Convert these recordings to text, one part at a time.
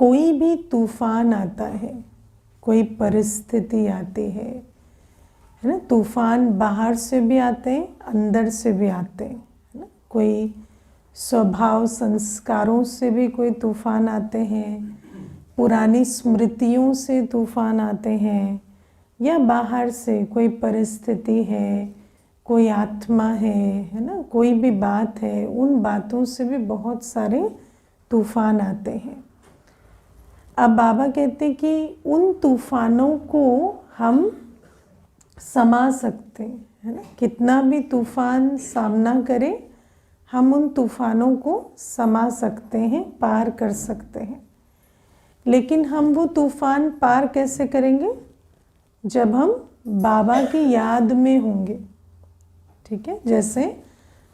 कोई भी तूफान आता है, कोई परिस्थिति आती है ना। तूफान बाहर से भी आते हैं, अंदर से भी आते हैं, है ना। कोई स्वभाव संस्कारों से भी कोई तूफान आते हैं, पुरानी स्मृतियों से तूफान आते हैं, या बाहर से कोई परिस्थिति है, कोई आत्मा है ना, कोई भी बात है, उन बातों से भी बहुत सारे तूफान आते हैं। अब बाबा कहते हैं कि उन तूफानों को हम समा सकते हैं, है ना। कितना भी तूफान सामना करे, हम उन तूफानों को समा सकते हैं, पार कर सकते हैं। लेकिन हम वो तूफान पार कैसे करेंगे? जब हम बाबा की याद में होंगे, ठीक है। जैसे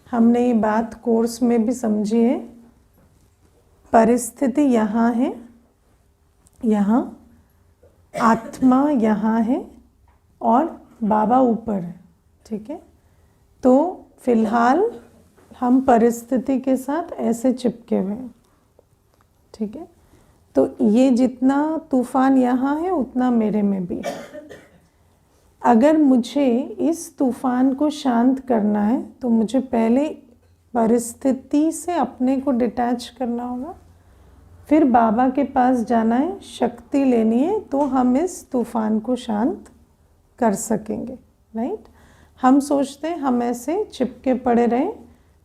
हमने ये बात कोर्स में भी समझी है, परिस्थिति यहाँ है, यहाँ आत्मा यहाँ है और बाबा ऊपर है, ठीक है। तो फिलहाल हम परिस्थिति के साथ ऐसे चिपके हुए हैं, ठीक है। तो ये जितना तूफान यहाँ है उतना मेरे में भी है। अगर मुझे इस तूफान को शांत करना है तो मुझे पहले परिस्थिति से अपने को डिटैच करना होगा, फिर बाबा के पास जाना है, शक्ति लेनी है, तो हम इस तूफान को शांत कर सकेंगे, राइट। हम सोचते हैं हम ऐसे चिपके पड़े रहें,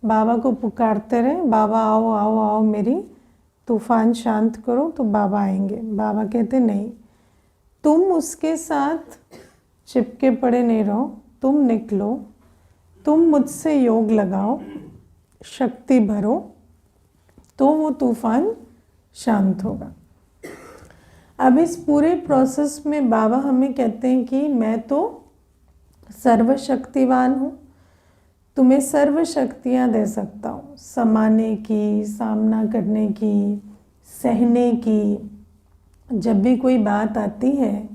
बाबा को पुकारते रहें, बाबा आओ आओ आओ मेरी तूफान शांत करो, तो बाबा आएंगे। बाबा कहते नहीं, तुम उसके साथ चिपके पड़े नहीं रहो, तुम निकलो, तुम मुझसे योग लगाओ, शक्ति भरो, तो वो तूफान शांत होगा। अब इस पूरे प्रोसेस में बाबा हमें कहते हैं कि मैं तो सर्वशक्तिवान हूँ, तुम्हें सर्व शक्तियाँ दे सकता हूँ, समाने की, सामना करने की, सहने की। जब भी कोई बात आती है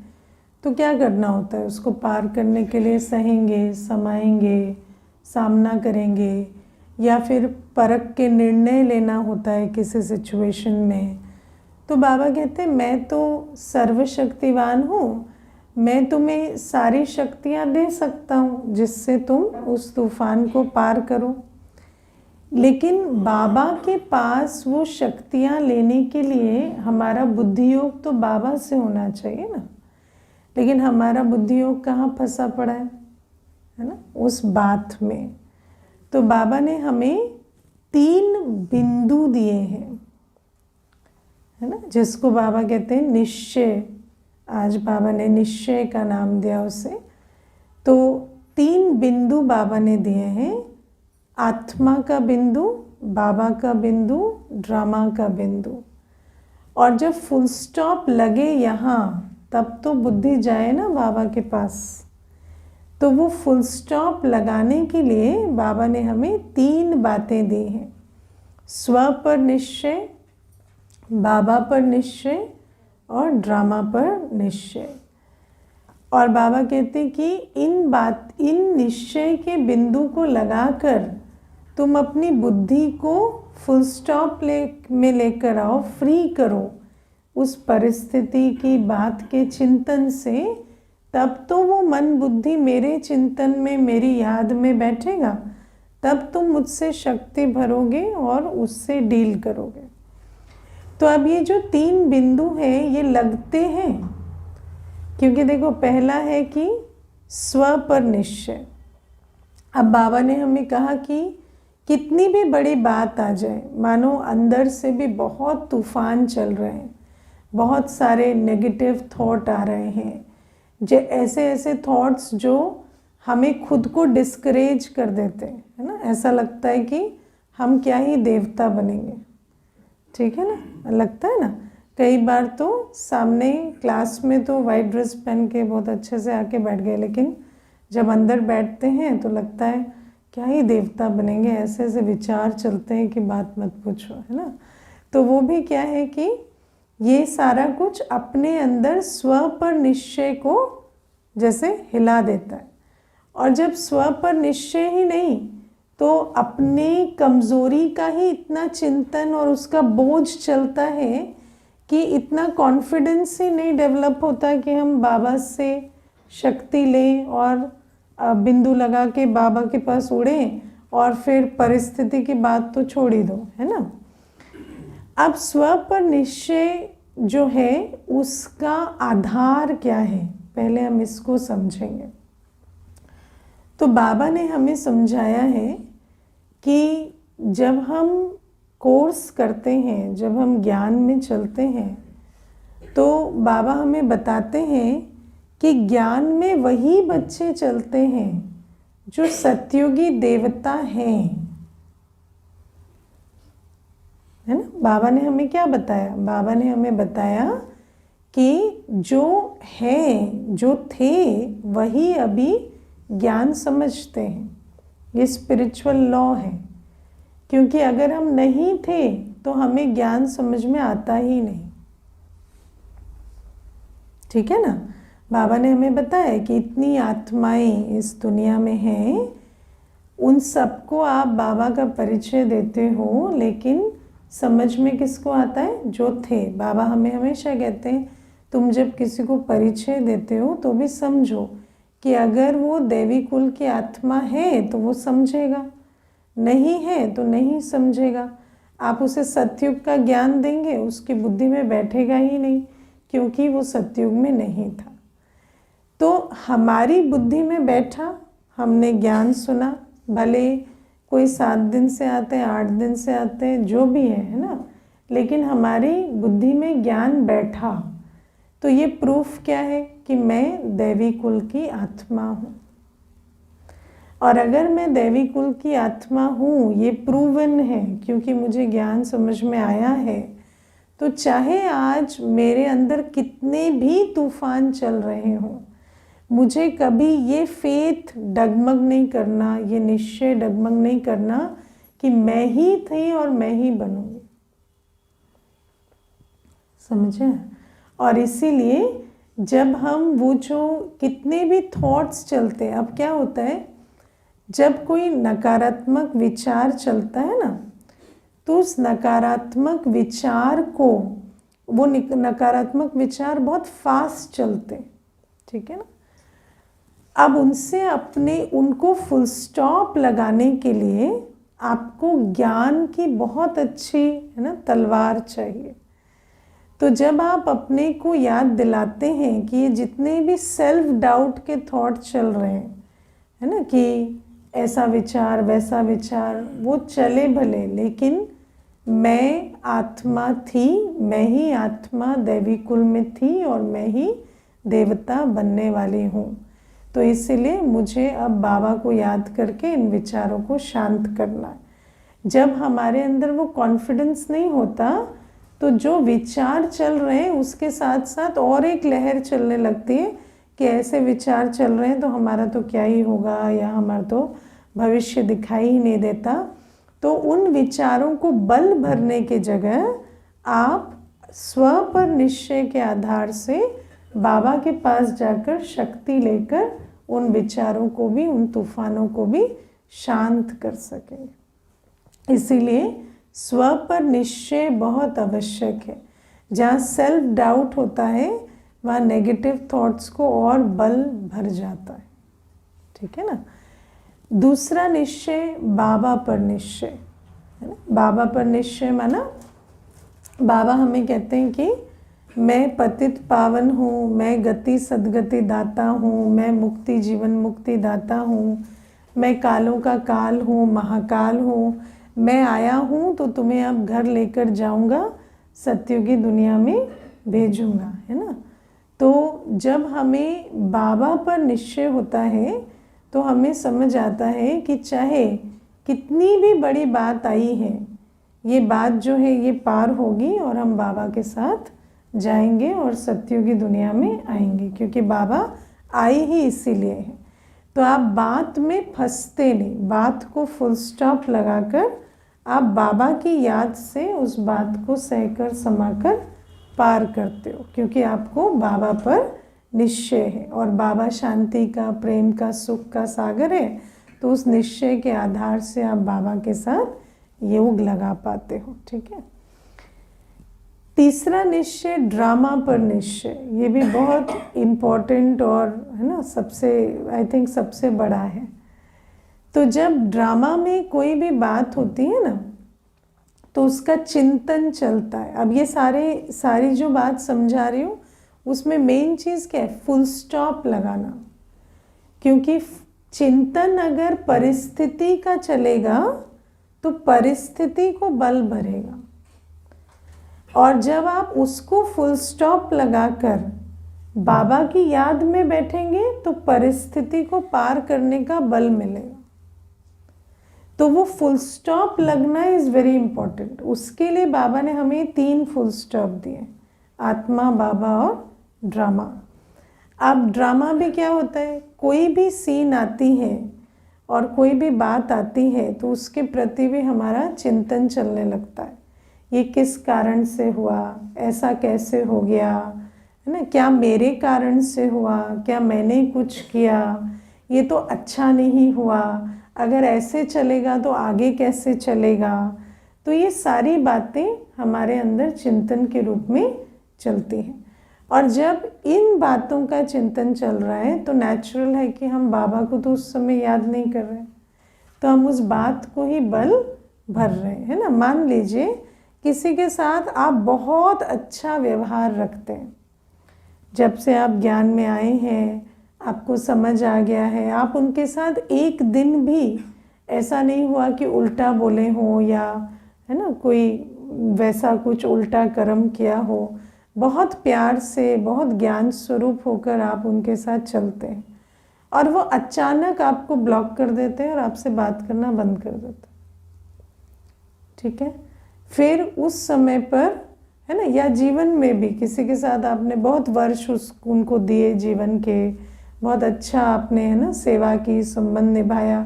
तो क्या करना होता है? उसको पार करने के लिए सहेंगे, समाएंगे, सामना करेंगे, या फिर परख के निर्णय लेना होता है किसी सिचुएशन में। तो बाबा कहते हैं मैं तो सर्वशक्तिवान हूँ, मैं तुम्हें सारी शक्तियाँ दे सकता हूँ जिससे तुम उस तूफान को पार करो। लेकिन बाबा के पास वो शक्तियाँ लेने के लिए हमारा बुद्धि योग तो बाबा से होना चाहिए ना। लेकिन हमारा बुद्धि योग कहाँ फंसा पड़ा है ना, उस बात में। तो बाबा ने हमें 3 बिंदु दिए हैं, है ना, जिसको बाबा कहते हैं निश्चय। आज बाबा ने निश्चय का नाम दिया उसे। तो 3 बिंदु बाबा ने दिए हैं, आत्मा का बिंदु, बाबा का बिंदु, ड्रामा का बिंदु। और जब फुल स्टॉप लगे यहाँ, तब तो बुद्धि जाए ना बाबा के पास। तो वो फुल स्टॉप लगाने के लिए बाबा ने हमें 3 बातें दी हैं, स्व पर निश्चय, बाबा पर निश्चय और ड्रामा पर निश्चय। और बाबा कहते हैं कि इन निश्चय के बिंदु को लगाकर तुम अपनी बुद्धि को फुल स्टॉप में लेकर आओ, फ्री करो उस परिस्थिति की बात के चिंतन से। तब तो वो मन बुद्धि मेरे चिंतन में, मेरी याद में बैठेगा, तब तुम मुझसे शक्ति भरोगे और उससे डील करोगे। तो अब ये जो 3 बिंदु हैं ये लगते हैं, क्योंकि देखो पहला है कि स्व पर निश्चय। अब बाबा ने हमें कहा कि कितनी भी बड़ी बात आ जाए, मानो अंदर से भी बहुत तूफान चल रहे हैं, बहुत सारे नेगेटिव थॉट आ रहे हैं, जो ऐसे थॉट्स जो हमें खुद को डिस्करेज कर देते हैं, है ना। ऐसा लगता है कि हम क्या ही देवता बनेंगे, ठीक है ना, लगता है ना। कई बार तो सामने क्लास में तो वाइट ड्रेस पहन के बहुत अच्छे से आके बैठ गए, लेकिन जब अंदर बैठते हैं तो लगता है क्या ही देवता बनेंगे, ऐसे ऐसे विचार चलते हैं कि बात मत पूछो, है ना। तो वो भी क्या है कि ये सारा कुछ अपने अंदर स्व पर निश्चय को जैसे हिला देता है। और जब स्व पर निश्चय ही नहीं, तो अपने कमज़ोरी का ही इतना चिंतन और उसका बोझ चलता है कि इतना कॉन्फिडेंस ही नहीं डेवलप होता कि हम बाबा से शक्ति लें और बिंदु लगा के बाबा के पास उड़ें और फिर परिस्थिति की बात तो छोड़ ही दो, है ना। अब स्व पर निश्चय जो है उसका आधार क्या है, पहले हम इसको समझेंगे। तो बाबा ने हमें समझाया है कि जब हम कोर्स करते हैं, जब हम ज्ञान में चलते हैं, तो बाबा हमें बताते हैं कि ज्ञान में वही बच्चे चलते हैं जो सतयुगी देवता हैं, है ना। बाबा ने हमें क्या बताया? बाबा ने हमें बताया कि जो हैं, जो थे, वही अभी ज्ञान समझते हैं। ये स्पिरिचुअल लॉ है, क्योंकि अगर हम नहीं थे तो हमें ज्ञान समझ में आता ही नहीं, ठीक है ना। बाबा ने हमें बताया कि इतनी आत्माएं इस दुनिया में हैं, उन सबको आप बाबा का परिचय देते हो, लेकिन समझ में किसको आता है? जो थे। बाबा हमें हमेशा कहते हैं तुम जब किसी को परिचय देते हो तो भी समझो कि अगर वो देवी कुल की आत्मा है तो वो समझेगा, नहीं है तो नहीं समझेगा। आप उसे सतयुग का ज्ञान देंगे, उसकी बुद्धि में बैठेगा ही नहीं, क्योंकि वो सतयुग में नहीं था। तो हमारी बुद्धि में बैठा, हमने ज्ञान सुना, भले कोई 7 दिन से आते हैं, 8 दिन से आते हैं, जो भी है ना, लेकिन हमारी बुद्धि में ज्ञान बैठा, तो ये प्रूफ क्या है कि मैं दैवी कुल की आत्मा हूँ। और अगर मैं दैवी कुल की आत्मा हूँ, ये प्रूवन है क्योंकि मुझे ज्ञान समझ में आया है, तो चाहे आज मेरे अंदर कितने भी तूफान चल रहे हों, मुझे कभी ये फेथ डगमग नहीं करना, ये निश्चय डगमग नहीं करना कि मैं ही थी और मैं ही बनूंगी, समझे। और इसीलिए जब हम वो जो कितने भी थॉट्स चलते हैं, अब क्या होता है जब कोई नकारात्मक विचार चलता है ना, तो उस नकारात्मक विचार को, वो नकारात्मक विचार बहुत फास्ट चलते, ठीक है ना। अब उनसे उनको फुल स्टॉप लगाने के लिए आपको ज्ञान की बहुत अच्छी, है ना, तलवार चाहिए। तो जब आप अपने को याद दिलाते हैं कि ये जितने भी सेल्फ डाउट के थॉट चल रहे हैं, है ना, कि ऐसा विचार वैसा विचार, वो चले भले, लेकिन मैं आत्मा थी, मैं ही आत्मा दैवी कुल में थी और मैं ही देवता बनने वाली हूँ। तो इसीलिए मुझे अब बाबा को याद करके इन विचारों को शांत करना है। जब हमारे अंदर वो कॉन्फिडेंस नहीं होता, तो जो विचार चल रहे हैं उसके साथ साथ और एक लहर चलने लगती है कि ऐसे विचार चल रहे हैं तो हमारा तो क्या ही होगा, या हमारा तो भविष्य दिखाई ही नहीं देता। तो उन विचारों को बल भरने के जगह आप स्व पर निश्चय के आधार से बाबा के पास जाकर शक्ति लेकर उन विचारों को भी, उन तूफानों को भी शांत कर सकेंगे। इसीलिए स्व पर निश्चय बहुत आवश्यक है। जहाँ सेल्फ डाउट होता है वहाँ नेगेटिव थॉट्स को और बल भर जाता है, ठीक है ना। दूसरा निश्चय बाबा पर निश्चय, है ना। बाबा पर निश्चय माना बाबा हमें कहते हैं कि मैं पतित पावन हूँ, मैं गति सदगति दाता हूँ, मैं मुक्ति जीवन मुक्ति दाता हूँ, मैं कालों का काल हूँ, महाकाल हूँ, मैं आया हूँ तो तुम्हें अब घर लेकर जाऊँगा, सतयुगी दुनिया में भेजूँगा, है ना। तो जब हमें बाबा पर निश्चय होता है तो हमें समझ आता है कि चाहे कितनी भी बड़ी बात आई है, ये बात जो है ये पार होगी और हम बाबा के साथ जाएंगे और सतयुगी दुनिया में आएंगे, क्योंकि बाबा आए ही इसीलिए हैं। तो आप बात में फंसते नहीं, बात को फुल स्टॉप लगाकर आप बाबा की याद से उस बात को सहकर समाकर पार करते हो, क्योंकि आपको बाबा पर निश्चय है और बाबा शांति का, प्रेम का, सुख का सागर है। तो उस निश्चय के आधार से आप बाबा के साथ योग लगा पाते हो, ठीक है। तीसरा निश्चय ड्रामा पर निश्चय, ये भी बहुत इम्पोर्टेंट और है ना, सबसे आई थिंक सबसे बड़ा है। तो जब ड्रामा में कोई भी बात होती है ना, तो उसका चिंतन चलता है। अब ये सारी जो बात समझा रही हूँ उसमें मेन चीज़ क्या है, फुल स्टॉप लगाना। क्योंकि चिंतन अगर परिस्थिति का चलेगा तो परिस्थिति को बल भरेगा, और जब आप उसको फुल स्टॉप लगाकर बाबा की याद में बैठेंगे तो परिस्थिति को पार करने का बल मिलेगा। तो वो फुल स्टॉप लगना इज़ वेरी इंपॉर्टेंट। उसके लिए बाबा ने हमें 3 फुल स्टॉप दिए, आत्मा, बाबा और ड्रामा। अब ड्रामा भी क्या होता है, कोई भी सीन आती है और कोई भी बात आती है तो उसके प्रति भी हमारा चिंतन चलने लगता है। ये किस कारण से हुआ, ऐसा कैसे हो गया, है ना, क्या मेरे कारण से हुआ, क्या मैंने कुछ किया, ये तो अच्छा नहीं हुआ, अगर ऐसे चलेगा तो आगे कैसे चलेगा। तो ये सारी बातें हमारे अंदर चिंतन के रूप में चलती हैं। और जब इन बातों का चिंतन चल रहा है तो नेचुरल है कि हम बाबा को तो उस समय याद नहीं कर रहे, तो हम उस बात को ही बल भर रहे हैं, है ना। मान लीजिए किसी के साथ आप बहुत अच्छा व्यवहार रखते हैं, जब से आप ज्ञान में आए हैं, आपको समझ आ गया है, आप उनके साथ एक दिन भी ऐसा नहीं हुआ कि उल्टा बोले हो या है ना कोई वैसा कुछ उल्टा कर्म किया हो, बहुत प्यार से, बहुत ज्ञान स्वरूप होकर आप उनके साथ चलते हैं, और वो अचानक आपको ब्लॉक कर देते हैं और आपसे बात करना बंद कर देते हैं, ठीक है। फिर उस समय पर है ना, या जीवन में भी किसी के साथ आपने बहुत वर्ष उनको दिए जीवन के, बहुत अच्छा आपने है ना सेवा की, संबंध निभाया,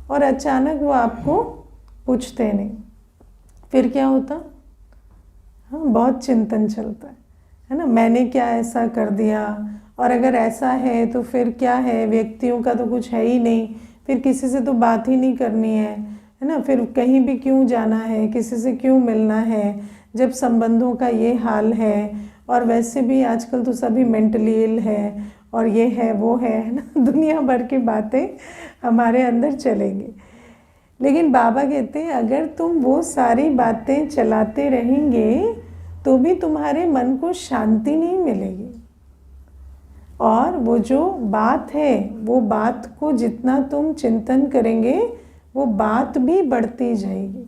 और अचानक वो आपको पूछते नहीं, फिर क्या होता, हाँ बहुत चिंतन चलता है ना, मैंने क्या ऐसा कर दिया, और अगर ऐसा है तो फिर क्या है, व्यक्तियों का तो कुछ है ही नहीं, फिर किसी से तो बात ही नहीं करनी है ना, फिर कहीं भी क्यों जाना है, किसी से क्यों मिलना है, जब संबंधों का ये हाल है, और वैसे भी आजकल तो सभी मेंटली इल है, और ये है वो है ना, दुनिया भर की बातें हमारे अंदर चलेंगी। लेकिन बाबा कहते हैं अगर तुम वो सारी बातें चलाते रहेंगे तो भी तुम्हारे मन को शांति नहीं मिलेगी, और वो जो बात है, वो बात को जितना तुम चिंतन करेंगे वो बात भी बढ़ती जाएगी।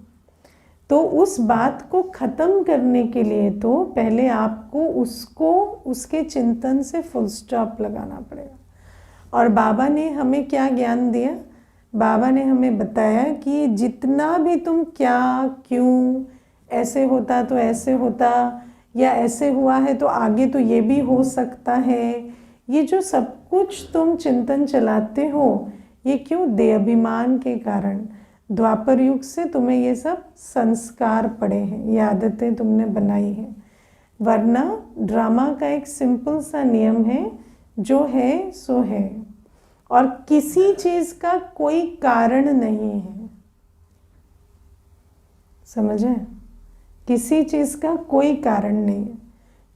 तो उस बात को ख़त्म करने के लिए तो पहले आपको उसको, उसके चिंतन से फुल स्टॉप लगाना पड़ेगा। और बाबा ने हमें क्या ज्ञान दिया, बाबा ने हमें बताया कि जितना भी तुम क्या, क्यों, ऐसे होता तो ऐसे होता, या ऐसे हुआ है तो आगे तो ये भी हो सकता है, ये जो सब कुछ तुम चिंतन चलाते हो, ये क्यों, देहाभिमान के कारण। द्वापर युग से तुम्हें ये सब संस्कार पड़े हैं, ये आदतें तुमने बनाई हैं, वरना ड्रामा का एक सिंपल सा नियम है, जो है सो है, और किसी चीज़ का कोई कारण नहीं है, समझे, किसी चीज़ का कोई कारण नहीं है,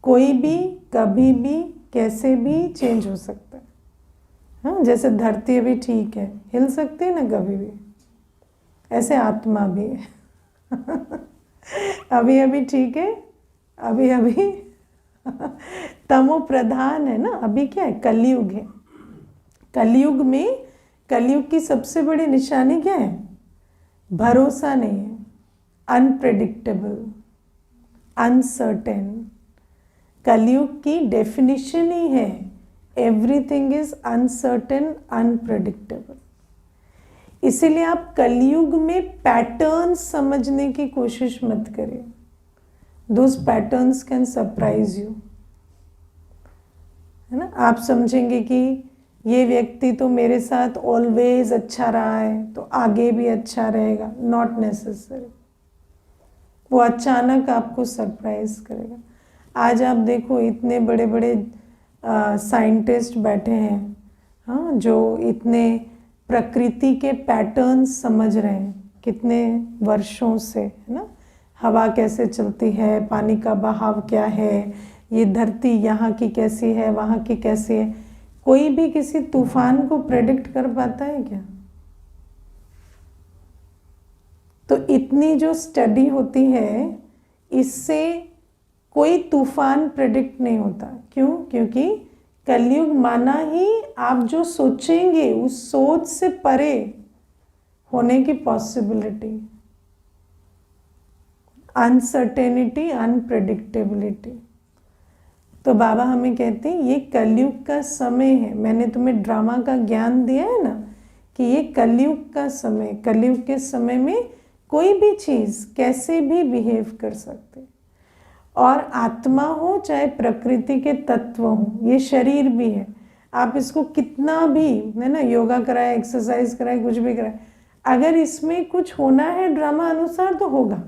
कोई भी कभी भी कैसे भी चेंज हो सकता है। हाँ, जैसे धरती अभी ठीक है, हिल सकती है ना कभी भी, ऐसे आत्मा भी है अभी अभी ठीक है, अभी अभी तमो प्रधान है ना, अभी क्या है, कलयुग है। कलयुग में, कलयुग की सबसे बड़ी निशानी क्या है, भरोसा नहीं है, अनप्रेडिक्टेबल, अनसर्टेन। कलयुग की डेफिनेशन ही है, एवरीथिंग इज अनसर्टेन, अनप्रेडिक्टेबल। इसीलिए आप कलयुग में पैटर्न्स समझने की कोशिश मत करिए, those patterns can surprise you, है ना। आप समझेंगे कि ये व्यक्ति तो मेरे साथ ऑलवेज अच्छा रहा है तो आगे भी अच्छा रहेगा, नॉट नेसेसरी, वो अचानक आपको सरप्राइज करेगा। आज आप देखो इतने बड़े बड़े साइंटिस्ट बैठे हैं, हाँ, जो इतने प्रकृति के पैटर्न्स समझ रहे हैं कितने वर्षों से, है ना, हवा कैसे चलती है, पानी का बहाव क्या है, ये धरती यहाँ की कैसी है, वहाँ की कैसी है। कोई भी किसी तूफान को प्रेडिक्ट कर पाता है क्या? तो इतनी जो स्टडी होती है, इससे कोई तूफान प्रेडिक्ट नहीं होता। क्यों? क्योंकि कलयुग माना ही आप जो सोचेंगे उस सोच से परे होने की पॉसिबिलिटी, अनसर्टेनिटी, अनप्रेडिक्टेबिलिटी। तो बाबा हमें कहते हैं ये कलयुग का समय है। मैंने तुम्हें ड्रामा का ज्ञान दिया है ना कि ये कलयुग का समय, कलयुग के समय में कोई भी चीज़ कैसे भी बिहेव कर सकते, और आत्मा हो चाहे प्रकृति के तत्व हो, ये शरीर भी है, आप इसको कितना भी है ना योगा कराए, एक्सरसाइज कराए, कुछ भी कराए, अगर इसमें कुछ होना है ड्रामा अनुसार तो होगा।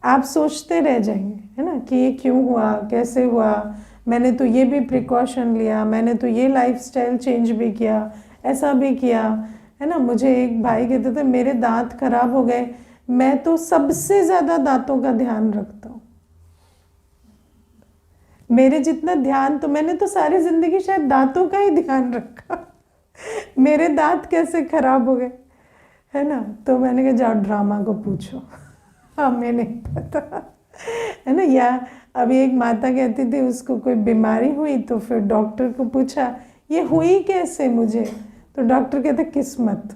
आप सोचते रह जाएंगे है ना कि ये क्यों हुआ, कैसे हुआ, मैंने तो ये भी प्रिकॉशन लिया, मैंने तो ये लाइफस्टाइल चेंज भी किया, ऐसा भी किया है ना। मुझे एक भाई कहते थे मेरे दांत खराब हो गए, मैं तो सबसे ज़्यादा दांतों का ध्यान रखता हूँ, मेरे जितना ध्यान तो मैंने तो सारी ज़िंदगी शायद दांतों का ही ध्यान रखा मेरे दांत कैसे खराब हो गए है ना। तो मैंने कहा जाओ ड्रामा को पूछो हमें नहीं पता है ना। या अभी एक माता कहती थी उसको कोई बीमारी हुई तो फिर डॉक्टर को पूछा ये हुई कैसे मुझे, तो डॉक्टर कहते किस्मत,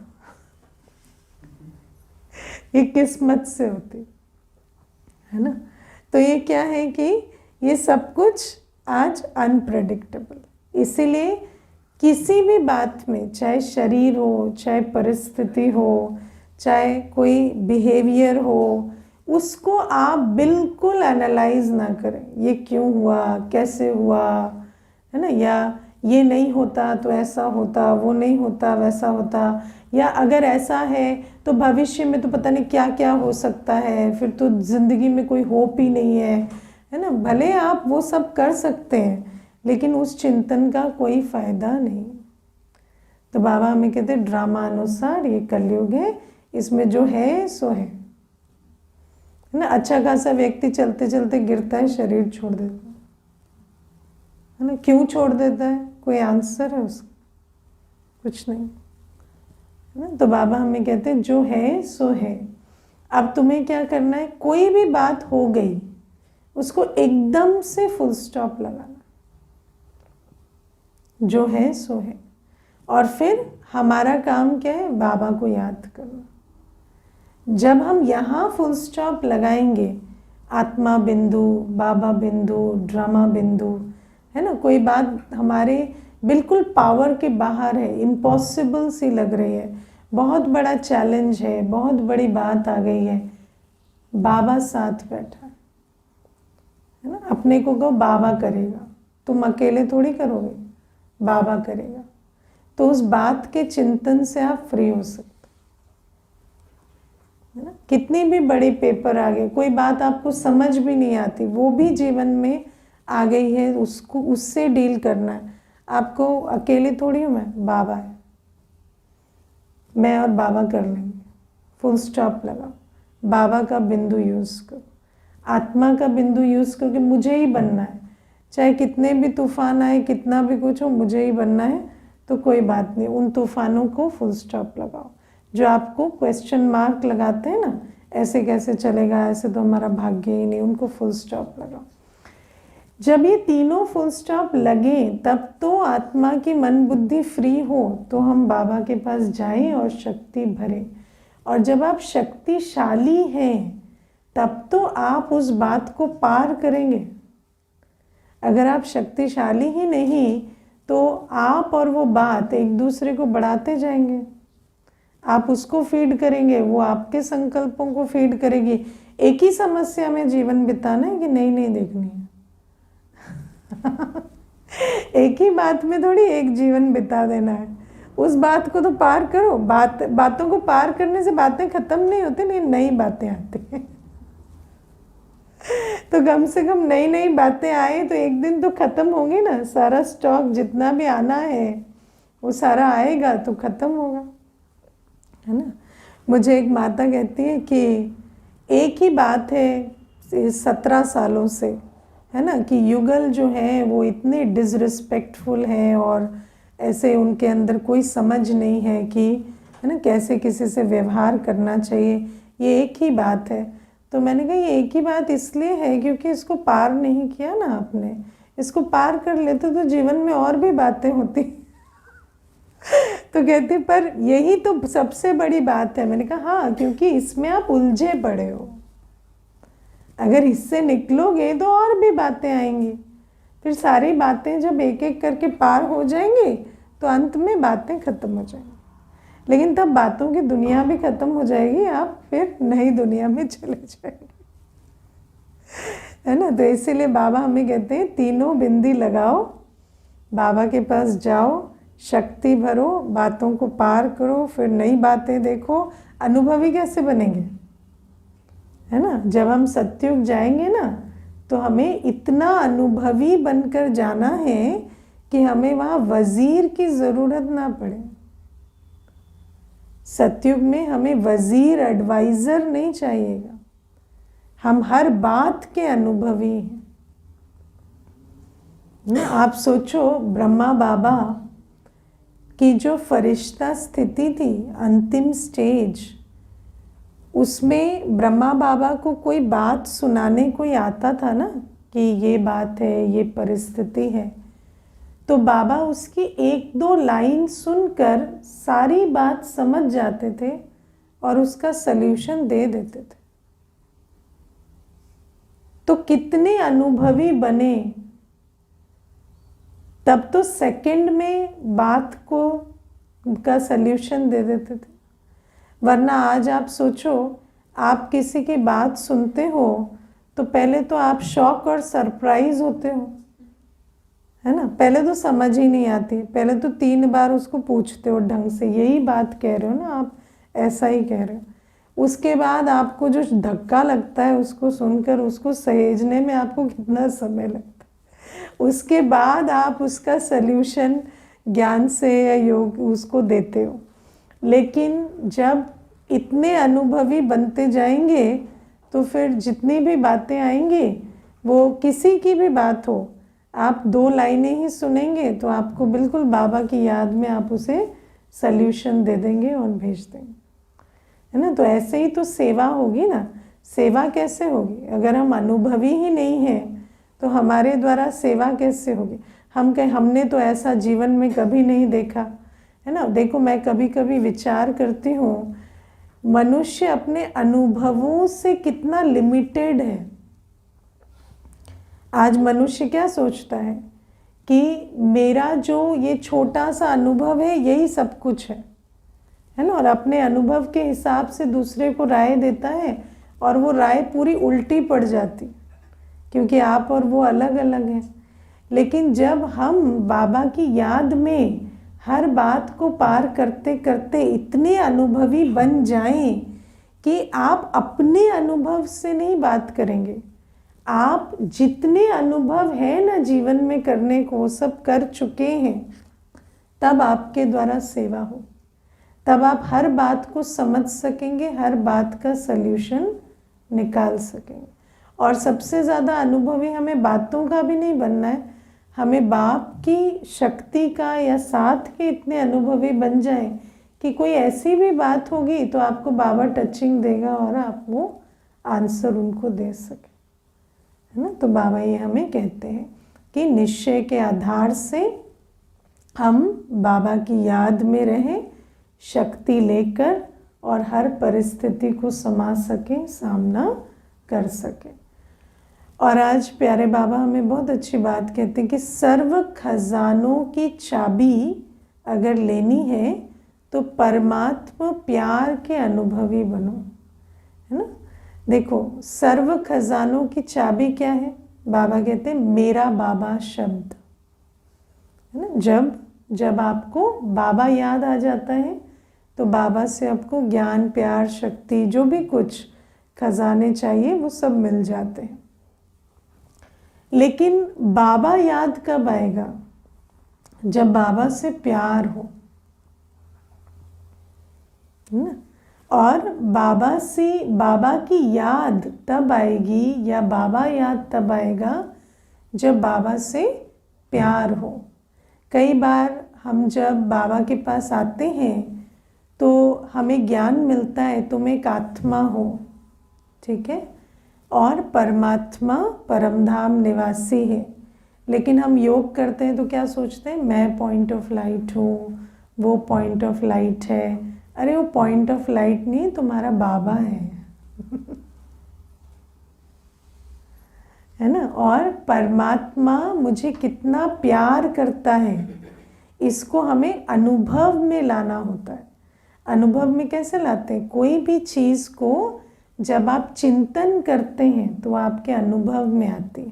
ये किस्मत से होती है ना। तो ये क्या है कि ये सब कुछ आज अनप्रेडिक्टेबल, इसीलिए किसी भी बात में, चाहे शरीर हो, चाहे परिस्थिति हो, चाहे कोई बिहेवियर हो, उसको आप बिल्कुल एनालाइज ना करें, ये क्यों हुआ, कैसे हुआ है ना, या ये नहीं होता तो ऐसा होता, वो नहीं होता वैसा होता, या अगर ऐसा है तो भविष्य में तो पता नहीं क्या क्या हो सकता है, फिर तो ज़िंदगी में कोई होप ही नहीं है ना। भले आप वो सब कर सकते हैं लेकिन उस चिंतन का कोई फ़ायदा नहीं। तो बाबा हमें कहते हैं ड्रामा अनुसार ये कलयुग है, इसमें जो है सो है ना। अच्छा खासा व्यक्ति चलते चलते गिरता है, शरीर छोड़ देता है ना। क्यों छोड़ देता है? कोई आंसर है उसका? कुछ नहीं है ना। तो बाबा हमें कहते हैं जो है सो है। अब तुम्हें क्या करना है, कोई भी बात हो गई उसको एकदम से फुल स्टॉप लगाना, जो है सो है। और फिर हमारा काम क्या है, बाबा को याद करना। जब हम यहाँ फुल स्टॉप लगाएंगे, आत्मा बिंदु, बाबा बिंदु, ड्रामा बिंदु है ना, कोई बात हमारे बिल्कुल पावर के बाहर है, इम्पॉसिबल सी लग रही है, बहुत बड़ा चैलेंज है, बहुत बड़ी बात आ गई है, बाबा साथ बैठा है ना। अपने को कहो बाबा करेगा, तुम अकेले थोड़ी करोगे, बाबा करेगा। तो उस बात के चिंतन से आप फ्री हो सकते है ना। कितनी भी बड़ी पेपर आ गए, कोई बात आपको समझ भी नहीं आती, वो भी जीवन में आ गई है, उसको उससे डील करना है आपको। अकेले थोड़ी हूँ मैं, बाबा है, मैं और बाबा कर लेंगे। फुल स्टॉप लगाओ, बाबा का बिंदु यूज़ करो, आत्मा का बिंदु यूज़ करो कि मुझे ही बनना है, चाहे कितने भी तूफान आए, कितना भी कुछ हो, मुझे ही बनना है। तो कोई बात नहीं, उन तूफानों को फुल स्टॉप लगाओ। जो आपको क्वेश्चन मार्क लगाते हैं ना, ऐसे कैसे चलेगा, ऐसे तो हमारा भाग्य ही नहीं, उनको फुल स्टॉप लगाओ। जब ये तीनों फुल स्टॉप लगे तब तो आत्मा की मन बुद्धि फ्री हो तो हम बाबा के पास जाएं और शक्ति भरें। और जब आप शक्तिशाली हैं तब तो आप उस बात को पार करेंगे। अगर आप शक्तिशाली ही नहीं तो आप और वो बात एक दूसरे को बढ़ाते जाएंगे, आप उसको फीड करेंगे, वो आपके संकल्पों को फीड करेगी। एक ही समस्या में जीवन बिताना है कि नई नई देखनी है एक ही बात में थोड़ी एक जीवन बिता देना है, उस बात को तो पार करो। बातों को पार करने से बातें खत्म नहीं होती, लेकिन नई बातें आती हैं तो कम से कम नई नई बातें आए तो एक दिन तो खत्म होंगी ना। सारा स्टॉक जितना भी आना है वो सारा आएगा तो खत्म होगा है ना। मुझे एक माता कहती है कि एक ही बात है 17 सालों से, है ना, कि युगल जो है वो इतने डिसरिस्पेक्टफुल हैं और ऐसे उनके अंदर कोई समझ नहीं है कि, है ना, कैसे किसी से व्यवहार करना चाहिए। ये एक ही बात है। तो मैंने कहा ये एक ही बात इसलिए है क्योंकि इसको पार नहीं किया ना आपने। इसको पार कर लेते तो जीवन में और भी बातें होती। तो कहते पर यही तो सबसे बड़ी बात है। मैंने कहा हाँ, क्योंकि इसमें आप उलझे पड़े हो। अगर इससे निकलोगे तो और भी बातें आएंगी। फिर सारी बातें जब एक एक करके पार हो जाएंगी तो अंत में बातें खत्म हो जाएंगी। लेकिन तब बातों की दुनिया भी खत्म हो जाएगी, आप फिर नई दुनिया में चले जाएंगे, है ना। तो इसीलिए बाबा हमें कहते हैं तीनों बिंदी लगाओ, बाबा के पास जाओ, शक्ति भरो, बातों को पार करो, फिर नई बातें देखो। अनुभवी कैसे बनेंगे, है ना। जब हम सत्युग जाएंगे ना तो हमें इतना अनुभवी बनकर जाना है कि हमें वहाँ वजीर की ज़रूरत ना पड़े। सत्युग में हमें वजीर, एडवाइज़र नहीं चाहिएगा। हम हर बात के अनुभवी हैं ना। आप सोचो ब्रह्मा बाबा की जो फरिश्ता स्थिति थी, अंतिम स्टेज, उसमें ब्रह्मा बाबा को कोई बात सुनाने कोई आता था ना कि ये बात है, ये परिस्थिति है, तो बाबा उसकी एक दो लाइन सुनकर सारी बात समझ जाते थे और उसका सल्यूशन दे देते थे। तो कितने अनुभवी बने। तब तो सेकंड में बात को का सल्यूशन दे देते थे। वरना आज आप सोचो, आप किसी की बात सुनते हो तो पहले तो आप शॉक और सरप्राइज होते हो, है ना। पहले तो समझ ही नहीं आती, पहले तो 3 बार उसको पूछते हो ढंग से, यही बात कह रहे हो ना आप, ऐसा ही कह रहे हो। उसके बाद आपको जो धक्का लगता है उसको सुनकर उसको सहेजने में आपको कितना समय लगता है। उसके बाद आप उसका सल्यूशन ज्ञान से या योग उसको देते हो। लेकिन जब इतने अनुभवी बनते जाएंगे तो फिर जितनी भी बातें आएंगी, वो किसी की भी बात हो, आप 2 लाइनें ही सुनेंगे तो आपको बिल्कुल बाबा की याद में आप उसे सल्यूशन दे देंगे और भेज देंगे, है ना। तो ऐसे ही तो सेवा होगी ना। सेवा कैसे होगी अगर हम अनुभवी ही नहीं हैं, तो हमारे द्वारा सेवा कैसे होगी। हम कहें हमने तो ऐसा जीवन में कभी नहीं देखा, है ना। देखो मैं कभी कभी विचार करती हूँ, मनुष्य अपने अनुभवों से कितना लिमिटेड है। आज मनुष्य क्या सोचता है कि मेरा जो ये छोटा सा अनुभव है यही सब कुछ है ना। और अपने अनुभव के हिसाब से दूसरे को राय देता है और वो राय पूरी उल्टी पड़ जाती, क्योंकि आप और वो अलग अलग हैं। लेकिन जब हम बाबा की याद में हर बात को पार करते करते इतने अनुभवी बन जाएं कि आप अपने अनुभव से नहीं बात करेंगे, आप जितने अनुभव है ना जीवन में करने को सब कर चुके हैं, तब आपके द्वारा सेवा हो, तब आप हर बात को समझ सकेंगे, हर बात का सल्यूशन निकाल सकेंगे। और सबसे ज़्यादा अनुभवी हमें बातों का भी नहीं बनना है, हमें बाप की शक्ति का या साथ के इतने अनुभवी बन जाए कि कोई ऐसी भी बात होगी तो आपको बाबा टचिंग देगा और आप वो आंसर उनको दे सके, है ना। तो बाबा ये हमें कहते हैं कि निश्चय के आधार से हम बाबा की याद में रहें, शक्ति लेकर, और हर परिस्थिति को समा सकें, सामना कर सकें। और आज प्यारे बाबा हमें बहुत अच्छी बात कहते हैं कि सर्व खजानों की चाबी अगर लेनी है तो परमात्मा प्यार के अनुभवी बनो, है ना। देखो सर्व खजानों की चाबी क्या है, बाबा कहते हैं मेरा बाबा शब्द, है ना। जब आपको बाबा याद आ जाता है तो बाबा से आपको ज्ञान, प्यार, शक्ति, जो भी कुछ खजाने चाहिए वो सब मिल जाते हैं। लेकिन बाबा याद कब आएगा, जब बाबा से प्यार हो, है ना। और बाबा की याद तब आएगी या बाबा याद तब आएगा जब बाबा से प्यार हो। कई बार हम जब बाबा के पास आते हैं तो हमें ज्ञान मिलता है तुम एक आत्मा हो, ठीक है, और परमात्मा परमधाम निवासी है। लेकिन हम योग करते हैं तो क्या सोचते हैं, मैं पॉइंट ऑफ लाइट हूँ, वो पॉइंट ऑफ लाइट है। अरे वो पॉइंट ऑफ लाइट नहीं, तुम्हारा बाबा है ना। और परमात्मा मुझे कितना प्यार करता है, इसको हमें अनुभव में लाना होता है। अनुभव में कैसे लाते हैं, कोई भी चीज़ को जब आप चिंतन करते हैं तो आपके अनुभव में आती है।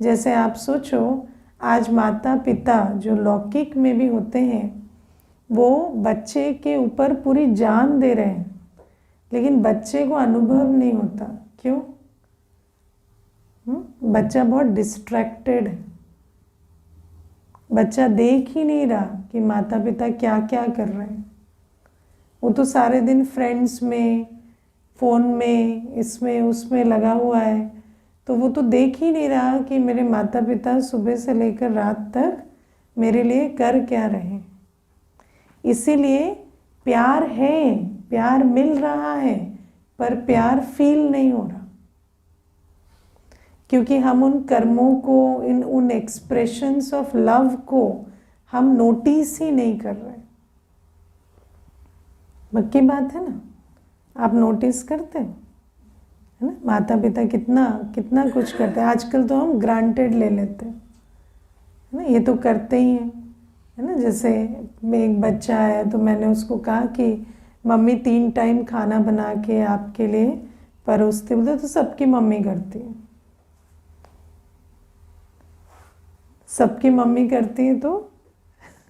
जैसे आप सोचो, आज माता पिता जो लौकिक में भी होते हैं वो बच्चे के ऊपर पूरी जान दे रहे हैं, लेकिन बच्चे को अनुभव नहीं होता। क्यों? बच्चा बहुत डिस्ट्रैक्टेड है, बच्चा देख ही नहीं रहा कि माता पिता क्या क्या कर रहे हैं। वो तो सारे दिन फ्रेंड्स में, फ़ोन में, इसमें उसमें लगा हुआ है, तो वो तो देख ही नहीं रहा कि मेरे माता पिता सुबह से लेकर रात तक मेरे लिए कर क्या रहे हैं। इसीलिए प्यार है, प्यार मिल रहा है, पर प्यार फील नहीं हो रहा, क्योंकि हम उन कर्मों को, उन एक्सप्रेशंस ऑफ लव को हम नोटिस ही नहीं कर रहे। पक्की बात है ना, आप नोटिस करते हैं, है ना, माता पिता कितना कितना कुछ करते हैं। आजकल तो हम ग्रांटेड ले लेते हैं, है ना, ये तो करते ही हैं, है ना। जैसे एक बच्चा आया तो मैंने उसको कहा कि मम्मी 3 टाइम खाना बना के आपके लिए परोसती, बोलते तो सबकी मम्मी करती है, सबकी मम्मी करती है तो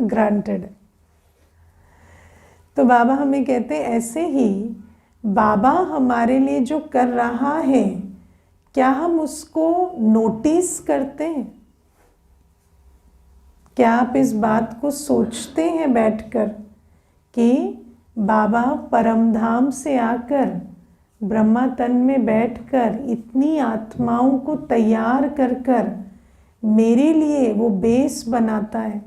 ग्रांटेड है। तो बाबा हमें कहते हैं ऐसे ही बाबा हमारे लिए जो कर रहा है, क्या हम उसको नोटिस करते हैं? क्या आप इस बात को सोचते हैं बैठकर कि बाबा परमधाम से आकर ब्रह्मा तन में बैठकर इतनी आत्माओं को तैयार कर मेरे लिए वो बेस बनाता है,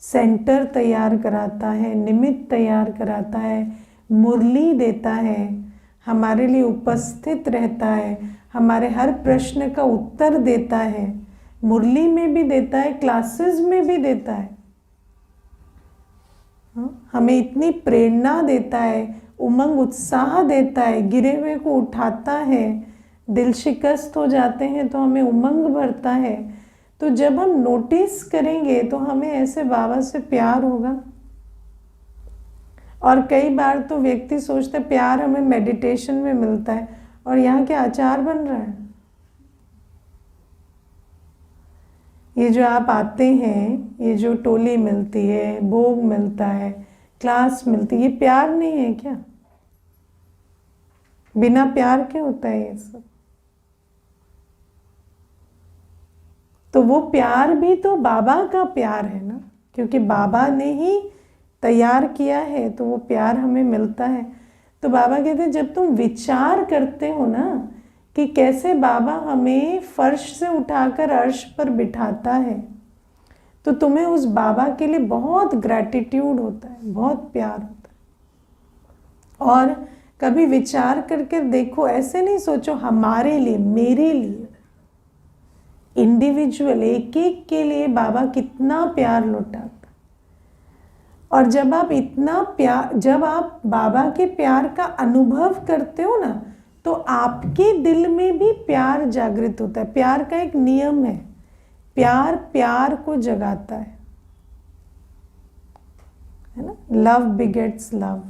सेंटर तैयार कराता है, निमित्त तैयार कराता है, मुरली देता है, हमारे लिए उपस्थित रहता है, हमारे हर प्रश्न का उत्तर देता है, मुरली में भी देता है, क्लासेस में भी देता है, हमें इतनी प्रेरणा देता है, उमंग उत्साह देता है, गिरे हुए को उठाता है, दिल शिकस्त हो जाते हैं तो हमें उमंग भरता है। तो जब हम नोटिस करेंगे तो हमें ऐसे बाबा से प्यार होगा। और कई बार तो व्यक्ति सोचते प्यार हमें मेडिटेशन में मिलता है, और यहाँ क्या अचार बन रहा है। ये जो आप आते हैं, ये जो टोली मिलती है, भोग मिलता है, क्लास मिलती है, ये प्यार नहीं है क्या? बिना प्यार के होता है ये सब? तो वो प्यार भी तो बाबा का प्यार है ना, क्योंकि बाबा ने ही तैयार किया है, तो वो प्यार हमें मिलता है। तो बाबा कहते हैं जब तुम विचार करते हो ना कि कैसे बाबा हमें फर्श से उठाकर अर्श पर बिठाता है, तो तुम्हें उस बाबा के लिए बहुत ग्रैटिट्यूड होता है, बहुत प्यार होता है। और कभी विचार करके देखो, ऐसे नहीं सोचो हमारे लिए, मेरे लिए, इंडिविजुअल एक एक के लिए बाबा कितना प्यार लौटाता। और जब आप इतना प्यार, जब आप बाबा के प्यार का अनुभव करते हो ना, तो आपके दिल में भी प्यार जागृत होता है। प्यार का एक नियम है, प्यार प्यार को जगाता है ना, लव बिगेट्स लव।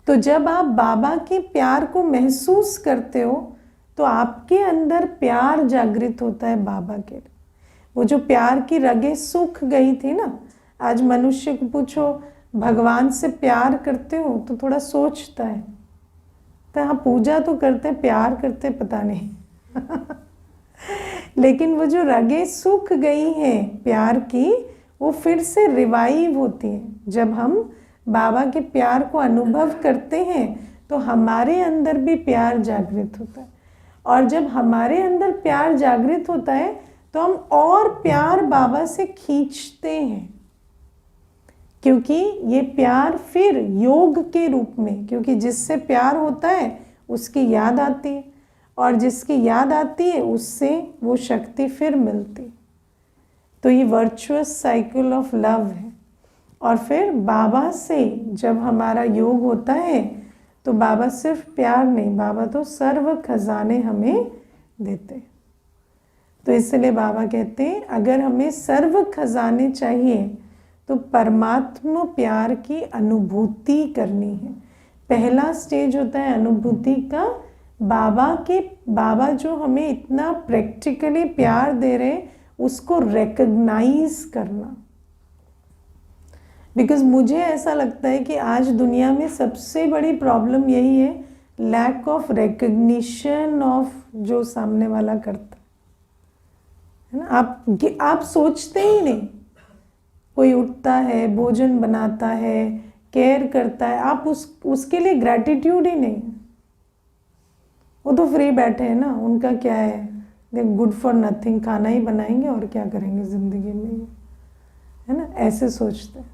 तो जब आप बाबा के प्यार को महसूस करते हो तो आपके अंदर प्यार जागृत होता है बाबा के लिए। वो जो प्यार की रगें सूख गई थी ना, आज मनुष्य को पूछो भगवान से प्यार करते हो तो थोड़ा सोचता है, तो हाँ पूजा तो करते, प्यार करते पता नहीं लेकिन वो जो रगें सूख गई हैं प्यार की, वो फिर से रिवाइव होती हैं जब हम बाबा के प्यार को अनुभव करते हैं तो हमारे अंदर भी प्यार जागृत होता है, और जब हमारे अंदर प्यार जागृत होता है तो हम और प्यार बाबा से खींचते हैं, क्योंकि ये प्यार फिर योग के रूप में, क्योंकि जिससे प्यार होता है उसकी याद आती है, और जिसकी याद आती है उससे वो शक्ति फिर मिलती। तो ये वर्चुअस साइकिल ऑफ लव है। और फिर बाबा से जब हमारा योग होता है तो बाबा सिर्फ प्यार नहीं, बाबा तो सर्व खजाने हमें देते। तो इसलिए बाबा कहते हैं अगर हमें सर्व खजाने चाहिए तो परमात्मा प्यार की अनुभूति करनी है। पहला स्टेज होता है अनुभूति का, बाबा जो हमें इतना प्रैक्टिकली प्यार दे रहे हैं उसको रिकग्नाइज करना। बिकॉज मुझे ऐसा लगता है कि आज दुनिया में सबसे बड़ी प्रॉब्लम यही है, लैक ऑफ रिकग्निशन ऑफ जो सामने वाला करता है ना। आप सोचते ही नहीं, कोई उठता है, भोजन बनाता है, केयर करता है, आप उसके लिए ग्रैटिट्यूड ही नहीं। वो तो फ्री बैठे हैं ना, उनका क्या है, दे गुड फॉर नथिंग, खाना ही बनाएंगे और क्या करेंगे ज़िंदगी में, है ना, ऐसे सोचते हैं।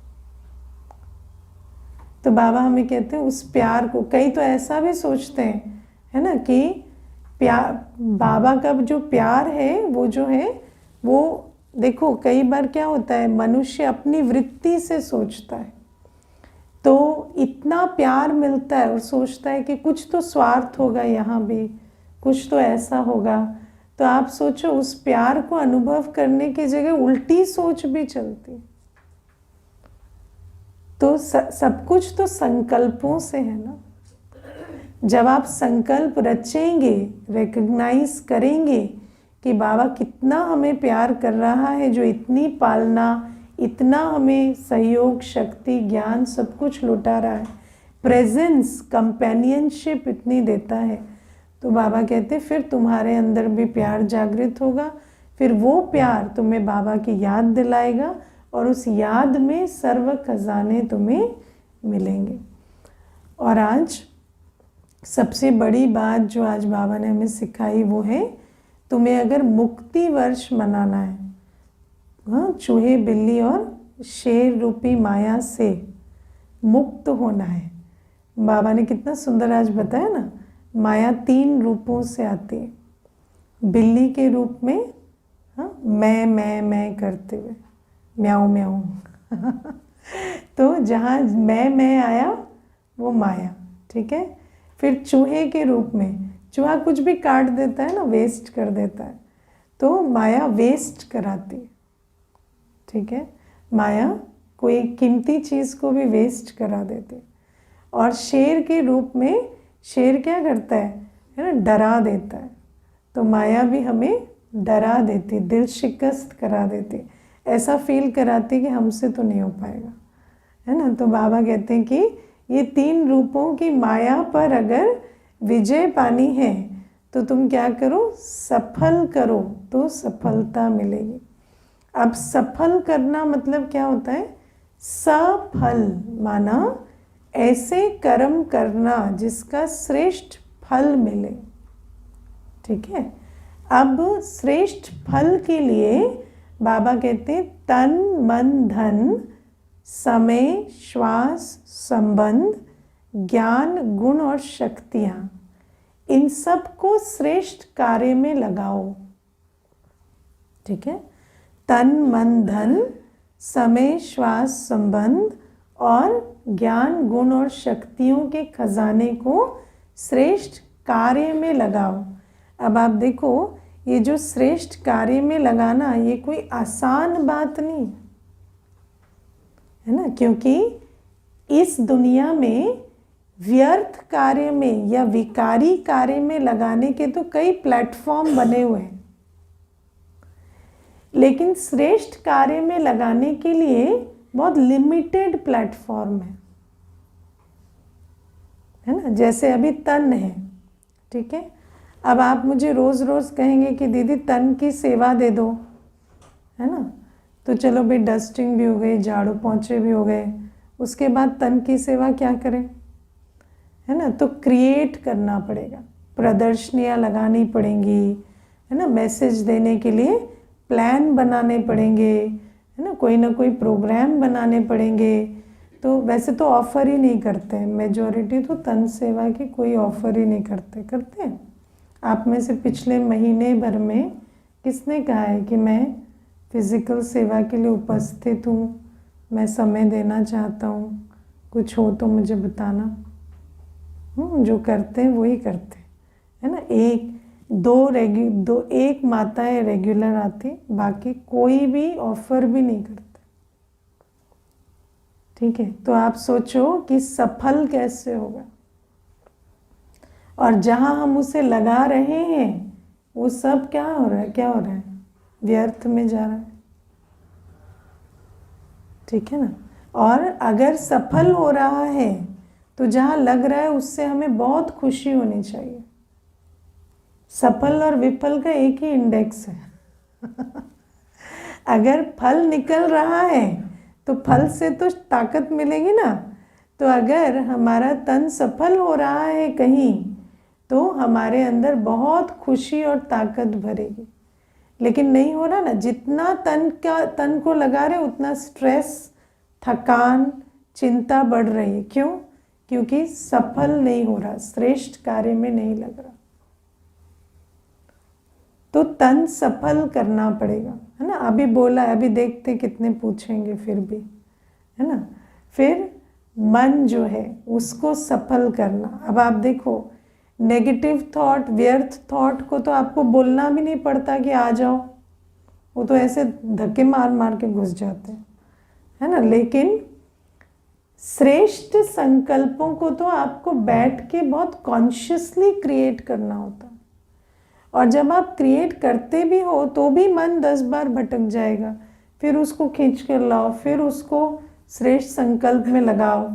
तो बाबा हमें कहते हैं उस प्यार को, कई तो ऐसा भी सोचते हैं, है ना, कि प्यार, बाबा का जो प्यार है वो जो है वो, देखो कई बार क्या होता है, मनुष्य अपनी वृत्ति से सोचता है तो इतना प्यार मिलता है और सोचता है कि कुछ तो स्वार्थ होगा यहाँ भी, कुछ तो ऐसा होगा। तो आप सोचो उस प्यार को अनुभव करने की जगह उल्टी सोच भी चलती। तो सब कुछ तो संकल्पों से है ना। जब आप संकल्प रचेंगे, रिकग्नाइज करेंगे कि बाबा कितना हमें प्यार कर रहा है, जो इतनी पालना, इतना हमें सहयोग, शक्ति, ज्ञान सब कुछ लुटा रहा है, प्रेजेंस, कंपेनियनशिप इतनी देता है, तो बाबा कहते फिर तुम्हारे अंदर भी प्यार जागृत होगा। फिर वो प्यार तुम्हें बाबा की याद दिलाएगा और उस याद में सर्व खजाने तुम्हें मिलेंगे। और आज सबसे बड़ी बात जो आज बाबा ने हमें सिखाई वो है, तुम्हें अगर मुक्ति वर्ष मनाना है, हाँ, चूहे, बिल्ली और शेर रूपी माया से मुक्त होना है। बाबा ने कितना सुंदर आज बताया ना, माया 3 रूपों से आती है। बिल्ली के रूप में, हाँ, मैं करते हुए, म्याऊं म्याऊं तो जहाँ मैं आया वो माया, ठीक है। फिर चूहे के रूप में, चूहा कुछ भी काट देता है ना, वेस्ट कर देता है, तो माया वेस्ट कराती है, ठीक है। माया कोई कीमती चीज़ को भी वेस्ट करा देती। और शेर के रूप में, शेर क्या करता है ना, डरा देता है। तो माया भी हमें डरा देती, दिल शिकस्त करा देती, ऐसा फील कराती कि हमसे तो नहीं हो पाएगा, है ना। तो बाबा कहते हैं कि ये 3 रूपों की माया पर अगर विजय पानी है तो तुम क्या करो, सफल करो तो सफलता मिलेगी। अब सफल करना मतलब क्या होता है, सफल माना ऐसे कर्म करना जिसका श्रेष्ठ फल मिले, ठीक है। अब श्रेष्ठ फल के लिए बाबा कहते हैं तन मन धन समय श्वास संबंध ज्ञान गुण और शक्तियाँ, इन सब को श्रेष्ठ कार्य में लगाओ, ठीक है। तन मन धन समय श्वास संबंध और ज्ञान गुण और शक्तियों के खजाने को श्रेष्ठ कार्य में लगाओ। अब आप देखो, ये जो श्रेष्ठ कार्य में लगाना, ये कोई आसान बात नहीं है ना, क्योंकि इस दुनिया में व्यर्थ कार्य में या विकारी कार्य में लगाने के तो कई प्लेटफॉर्म बने हुए हैं, लेकिन श्रेष्ठ कार्य में लगाने के लिए बहुत लिमिटेड प्लेटफॉर्म है ना। जैसे अभी तन है, ठीक है। अब आप मुझे रोज़ रोज़ कहेंगे कि दीदी तन की सेवा दे दो, है ना, तो चलो भाई डस्टिंग भी हो गई, झाड़ू पोंछे भी हो गए, उसके बाद तन की सेवा क्या करें, है ना। तो क्रिएट करना पड़ेगा, प्रदर्शनियाँ लगानी पड़ेंगी, है ना, मैसेज देने के लिए प्लान बनाने पड़ेंगे, है ना कोई प्रोग्राम बनाने पड़ेंगे। तो वैसे तो ऑफ़र ही नहीं करते हैं, मेजॉरिटी तो तन सेवा की कोई ऑफ़र ही नहीं करते हैं। आप में से पिछले महीने भर में किसने कहा है कि मैं फिज़िकल सेवा के लिए उपस्थित हूँ, मैं समय देना चाहता हूँ, कुछ हो तो मुझे बताना। जो करते हैं वही करते हैं, है ना। एक माताएं रेगुलर आती, बाकी कोई भी ऑफ़र भी नहीं करते। ठीक है, तो आप सोचो कि सफल कैसे होगा, और जहाँ हम उसे लगा रहे हैं वो सब क्या हो रहा है, व्यर्थ में जा रहा है। ठीक है ना। और अगर सफल हो रहा है तो जहाँ लग रहा है उससे हमें बहुत खुशी होनी चाहिए। सफल और विफल का एक ही इंडेक्स है अगर फल निकल रहा है तो फल से तो ताकत मिलेगी ना। तो अगर हमारा तन सफल हो रहा है कहीं तो हमारे अंदर बहुत खुशी और ताकत भरेगी। लेकिन नहीं हो रहा ना, जितना तन को लगा रहे उतना स्ट्रेस, थकान, चिंता बढ़ रही है। क्यों? क्योंकि सफल नहीं हो रहा, श्रेष्ठ कार्य में नहीं लग रहा। तो तन सफल करना पड़ेगा, है ना। अभी बोला, अभी देखते कितने पूछेंगे फिर भी, है ना। फिर मन जो है उसको सफल करना। अब आप देखो, नेगेटिव थॉट, व्यर्थ थॉट को तो आपको बोलना भी नहीं पड़ता कि आ जाओ, वो तो ऐसे धक्के मार मार के घुस जाते हैं, है ना। लेकिन श्रेष्ठ संकल्पों को तो आपको बैठ के बहुत कॉन्शियसली क्रिएट करना होता है। और जब आप क्रिएट करते भी हो तो भी मन 10 बार भटक जाएगा, फिर उसको खींच कर लाओ, फिर उसको श्रेष्ठ संकल्प में लगाओ।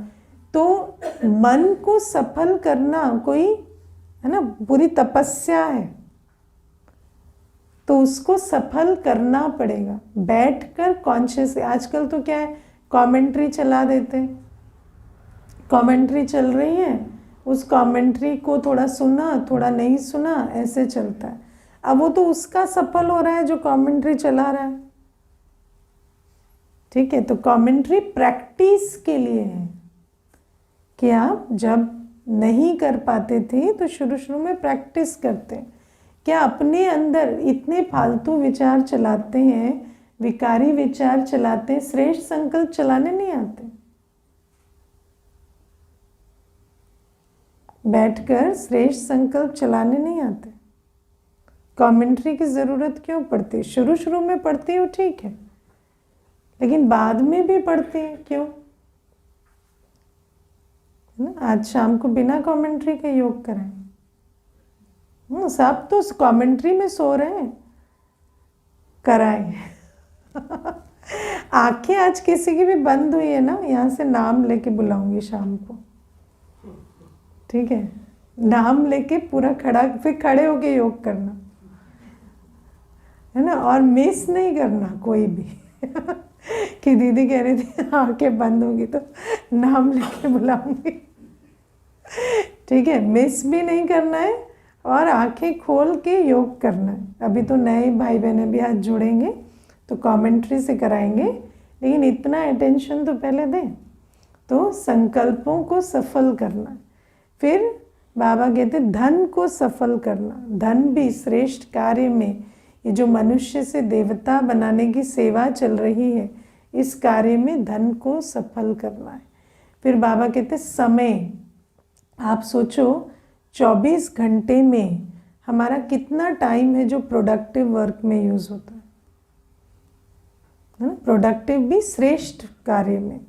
तो मन को सफल करना कोई, है ना, पूरी तपस्या है। तो उसको सफल करना पड़ेगा बैठकर कॉन्शियस। आजकल तो क्या है, कमेंट्री चला देते हैं, कमेंट्री चल रही है, उस कमेंट्री को थोड़ा सुना, थोड़ा नहीं सुना, ऐसे चलता है। अब वो तो उसका सफल हो रहा है जो कमेंट्री चला रहा है। ठीक है, तो कमेंट्री प्रैक्टिस के लिए है कि आप जब नहीं कर पाते थे तो शुरू शुरू में प्रैक्टिस करते हैं। क्या अपने अंदर इतने फालतू विचार चलाते हैं, विकारी विचार चलाते हैं, श्रेष्ठ संकल्प चलाने नहीं आते। बैठकर श्रेष्ठ संकल्प चलाने नहीं आते। कमेंट्री की ज़रूरत क्यों पड़ती? शुरू शुरू में पड़ती हो ठीक है, लेकिन बाद में भी पड़ती है, क्यों? आज शाम को बिना कमेंट्री के योग करें। सब तो कमेंट्री में सो रहे हैं, कराएं आंखें आज किसी की भी बंद हुई है ना, यहाँ से नाम लेके बुलाऊंगी शाम को। ठीक है, नाम लेके पूरा खड़ा, फिर खड़े होके योग करना, है ना। और मिस नहीं करना कोई भी कि दीदी कह रही थी आंखें बंद होगी तो नाम लेके बुलाऊंगी। ठीक है, मिस भी नहीं करना है और आंखें खोल के योग करना है। अभी तो नए भाई बहन भी हाथ जोड़ेंगे तो कमेंट्री से कराएंगे, लेकिन इतना अटेंशन तो पहले दें। तो संकल्पों को सफल करना। फिर बाबा कहते धन को सफल करना। धन भी श्रेष्ठ कार्य में, ये जो मनुष्य से देवता बनाने की सेवा चल रही है, इस कार्य में धन को सफल करना है। फिर बाबा कहते समय, आप सोचो 24 घंटे में हमारा कितना टाइम है जो प्रोडक्टिव वर्क में यूज़ होता है। प्रोडक्टिव भी श्रेष्ठ कार्य में।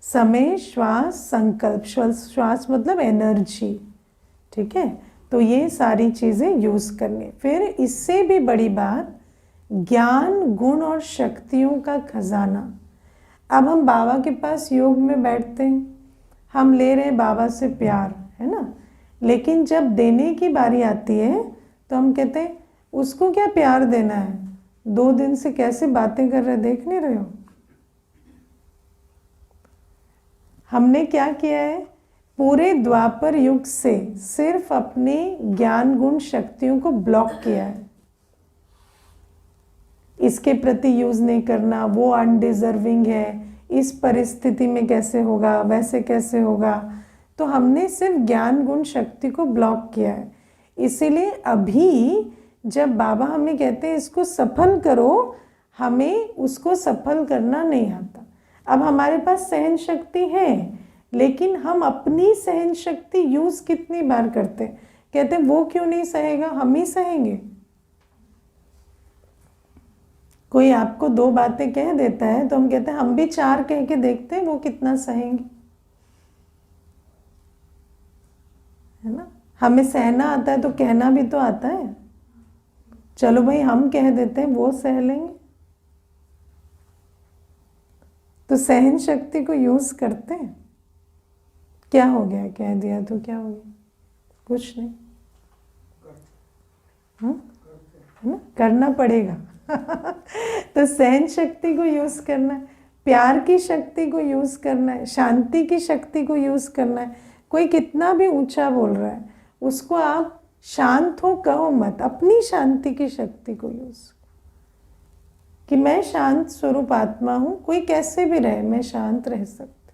समय, श्वास, संकल्प, श्वास मतलब एनर्जी। ठीक है, तो ये सारी चीज़ें यूज़ करनी। फिर इससे भी बड़ी बात, ज्ञान, गुण और शक्तियों का खजाना। अब हम बाबा के पास योग में बैठते हैं, हम ले रहे हैं बाबा से प्यार, है ना। लेकिन जब देने की बारी आती है तो हम कहते हैं उसको क्या प्यार देना है, 2 दिन से कैसे बातें कर रहे, देख नहीं रहे हो। हमने क्या किया है, पूरे द्वापर युग से सिर्फ अपने ज्ञान गुण शक्तियों को ब्लॉक किया है। इसके प्रति यूज नहीं करना, वो अनडिजर्विंग है, इस परिस्थिति में कैसे होगा, वैसे कैसे होगा। तो हमने सिर्फ ज्ञान गुण शक्ति को ब्लॉक किया है। इसीलिए अभी जब बाबा हमें कहते हैं इसको सफल करो, हमें उसको सफल करना नहीं आता। अब हमारे पास सहन शक्ति है, लेकिन हम अपनी सहन शक्ति यूज कितनी बार करते हैं। कहते हैं वो क्यों नहीं सहेगा, हम ही सहेंगे। कोई आपको 2 बातें कह देता है तो हम कहते हैं हम भी 4 कह के देखते हैं वो कितना सहेंगे, है ना। हमें सहना आता है तो कहना भी तो आता है। चलो भाई हम कह देते हैं, वो सह लेंगे। तो सहन शक्ति को यूज करते हैं। क्या हो गया, कह दिया तो क्या हो गया, कुछ नहीं, है ना, करना पड़ेगा। तो सहन शक्ति को यूज करना है, प्यार की शक्ति को यूज करना है, शांति की शक्ति को यूज करना है। कोई कितना भी ऊंचा बोल रहा है उसको आप शांत हो कहो मत, अपनी शांति की शक्ति को यूज, कि मैं शांत स्वरूप आत्मा हूं, कोई कैसे भी रहे मैं शांत रह सकती,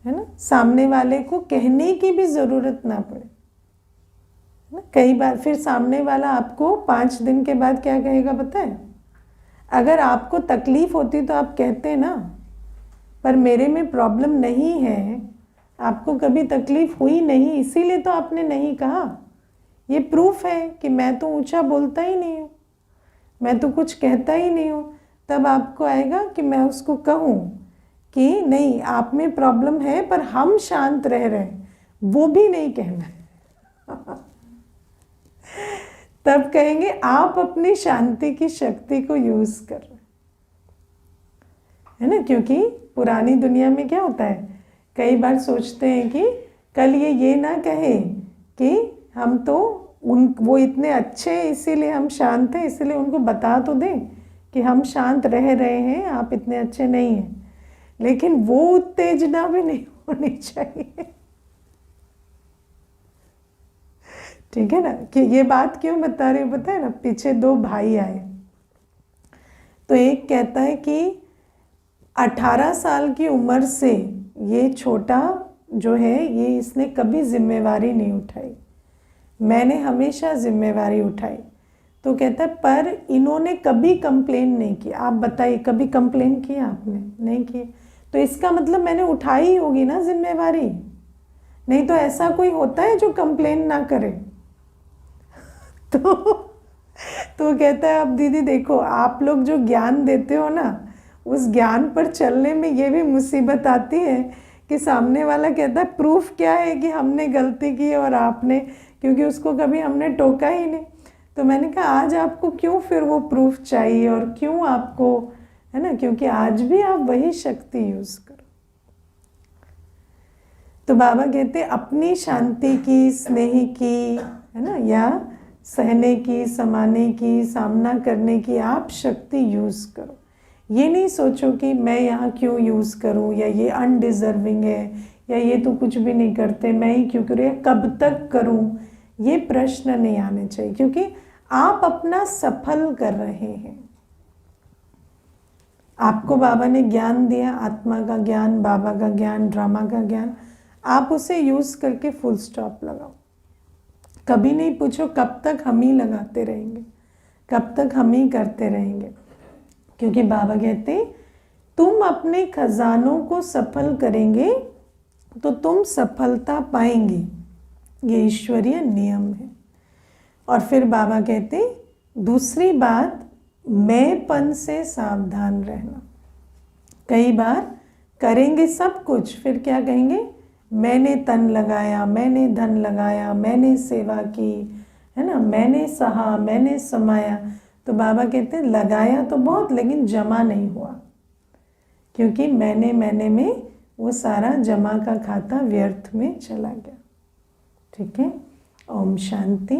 है ना। सामने वाले को कहने की भी जरूरत ना पड़े, है ना। कई बार फिर सामने वाला आपको 5 दिन के बाद क्या कहेगा पता है, अगर आपको तकलीफ होती तो आप कहते ना, पर मेरे में प्रॉब्लम नहीं है, आपको कभी तकलीफ हुई नहीं इसीलिए तो आपने नहीं कहा। ये प्रूफ है कि मैं तो ऊंचा बोलता ही नहीं हूँ, मैं तो कुछ कहता ही नहीं हूँ। तब आपको आएगा कि मैं उसको कहूँ कि नहीं आप में प्रॉब्लम है पर हम शांत रह रहे हैं, वो भी नहीं कहना है। तब कहेंगे आप अपनी शांति की शक्ति को यूज कर रहे है ना। क्योंकि पुरानी दुनिया में क्या होता है, कई बार सोचते हैं कि कल ये ना कहे कि हम तो वो इतने अच्छे हैं इसीलिए हम शांत हैं, इसीलिए उनको बता तो दें कि हम शांत रह रहे हैं, आप इतने अच्छे नहीं हैं। लेकिन वो उत्तेजना भी नहीं होनी चाहिए, ठीक है ना। कि ये बात क्यों बता रही हूँ पता है ना, पीछे 2 भाई आए तो एक कहता है कि 18 साल की उम्र से ये छोटा जो है ये इसने कभी जिम्मेवारी नहीं उठाई, मैंने हमेशा जिम्मेवारी उठाई। तो कहता है पर इन्होंने कभी कंप्लेन नहीं की। आप बताइए कभी कंप्लेन किया आपने, नहीं की, तो इसका मतलब मैंने उठाई होगी ना जिम्मेवारी, नहीं तो ऐसा कोई होता है जो कंप्लेन ना करे। तो कहता है अब दीदी देखो आप लोग जो ज्ञान देते हो ना, उस ज्ञान पर चलने में ये भी मुसीबत आती है कि सामने वाला कहता है प्रूफ क्या है कि हमने गलती की और आपने, क्योंकि उसको कभी हमने टोका ही नहीं। तो मैंने कहा आज आपको क्यों फिर वो प्रूफ चाहिए और क्यों आपको, है ना, क्योंकि आज भी आप वही शक्ति यूज करो। तो बाबा कहते अपनी शांति की, स्नेह की, है ना, या सहने की, समाने की, सामना करने की आप शक्ति यूज करो। ये नहीं सोचो कि मैं यहाँ क्यों यूज करूँ, या ये अनडिजर्विंग है, या ये तो कुछ भी नहीं करते मैं ही क्यों करूँ, या कब तक करूँ। ये प्रश्न नहीं आने चाहिए, क्योंकि आप अपना सफल कर रहे हैं। आपको बाबा ने ज्ञान दिया, आत्मा का ज्ञान, बाबा का ज्ञान, ड्रामा का ज्ञान, आप उसे यूज करके फुल स्टॉप लगाओ। कभी नहीं पूछो कब तक हम ही लगाते रहेंगे, कब तक हम ही करते रहेंगे। क्योंकि बाबा कहते तुम अपने खजानों को सफल करेंगे तो तुम सफलता पाएंगे, ये ईश्वरीय नियम है। और फिर बाबा कहते दूसरी बात, मैंपन से सावधान रहना। कई बार करेंगे सब कुछ, फिर क्या कहेंगे, मैंने तन लगाया, मैंने धन लगाया, मैंने सेवा की, है ना, मैंने सहा, मैंने समाया। तो बाबा कहते हैं लगाया तो बहुत, लेकिन जमा नहीं हुआ, क्योंकि मैंने में वो सारा जमा का खाता व्यर्थ में चला गया। ठीक है, ओम शांति।